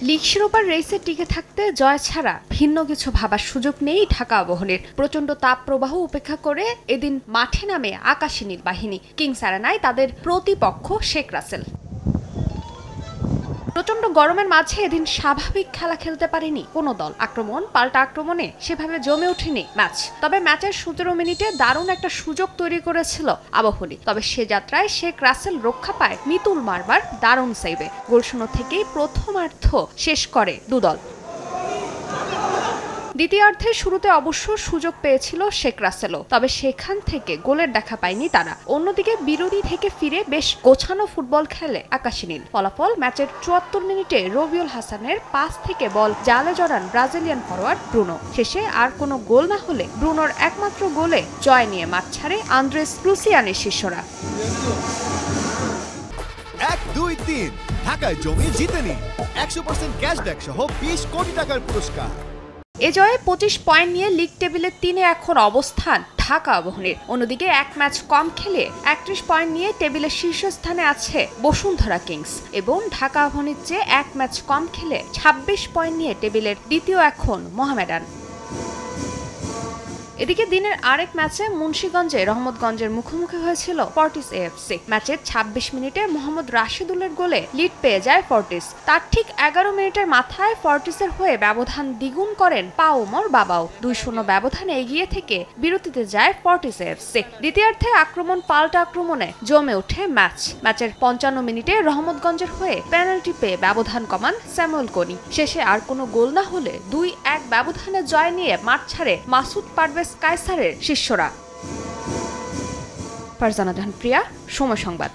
লীগ শিরোপার রেসে টিকে থাকতে জয় ছাড়া ভিন্ন কিছু ভাবার সুযোগ নেই ঢাকা আবাহনীর। প্রচণ্ড তাপপ্রবাহ উপেক্ষা করে এদিন মাঠে নামে আকাশী নীল বাহিনী। কিংস আরেনায় তাদের প্রতিপক্ষ শেখ রাসেল। প্রচণ্ড গরমের মাঝে এদিন স্বাভাবিক খেলা খেলতে পারেনি কোনো দল। আক্রমণ পাল্টা আক্রমণে সেভাবে জমে ওঠেনি ম্যাচ। তবে ম্যাচের ১৭ মিনিটে দারুণ একটা সুযোগ তৈরি করেছিল আবাহনী। তবে সে যাত্রায় শেখ রাসেল রক্ষা পায় মিতুল মারবার দারুণ সেভে। গোলশূন্য থেকেই প্রথমার্ধ শেষ করে দুদল। দ্বিতীয়ার্ধের শুরুতে অবশ্য সুযোগ পেয়েছিল শেখ রাসেলও, তবে সেখান থেকে গোলের দেখা পায়নি তারা। অন্যদিকে বিরতি থেকে ফিরে বেশ গোছানো ফুটবল খেলে আকাশী নীল। ফলাফল ম্যাচের ৭৪ মিনিটে রবিউল হাসানের পাস থেকে বল জালে জড়ান ব্রাজিলিয়ান ফরোয়ার্ড ব্রুনো। শেষে আর কোনো গোল না হলে ব্রুনোর একমাত্র গোলে জয় নিয়ে মাঠ ছাড়ে আন্দ্রেস ক্রুসিয়ানের শিষ্যরা। ১-২-৩ ঢাকায় জমি জিতে নিন ১০০% ক্যাশব্যাক সহ ২০ কোটি টাকার পুরস্কার। এ জয়ে ২৫ পয়েন্ট নিয়ে লিগ টেবিলে ৩-এ এখন অবস্থান ঢাকা আবাহনীর। অন্যদিকে এক ম্যাচ কম খেলে ৩১ পয়েন্ট নিয়ে টেবিলের শীর্ষস্থানে আছে বসুন্ধরা কিংস এবং ঢাকা আবাহনীর চেয়ে এক ম্যাচ কম খেলে ২৬ পয়েন্ট নিয়ে টেবিলের দ্বিতীয় এখন মোহামেডান। এদিকে দিনের আরেক ম্যাচে মুন্সিগঞ্জে রহমতগঞ্জের মুখোমুখি হয়েছিল ফর্টিস এএফসি। ম্যাচের ২৬ মিনিটে মোহাম্মদ রাশিদুলের গোলে লিড পেয়ে যায় ফর্টিস। তার ঠিক ১১ মিনিটের মাথায় ফর্টিসের হয়ে ব্যবধান দ্বিগুণ করেন পাওমর বাবাও। ২-০ ব্যবধানে এগিয়ে থেকে বিরতিতে যায় ফর্টিস এএফসি। দ্বিতীয়ার্ধে আক্রমণ পাল্টা আক্রমণে জমে ওঠে ম্যাচের ৫৫ মিনিটে রহমতগঞ্জের হয়ে পেনাল্টি পেয়ে ব্যবধান কমান স্যামুয়েল কোনি। শেষে আর কোনো গোল না হলে ২-১ ব্যবধানে জয় নিয়ে মাঠ ছাড়ে মাসুদ পারভেজ কায়সারের শিষ্যরা। ফারজানা জাহান প্রিয়া, সময় সংবাদ।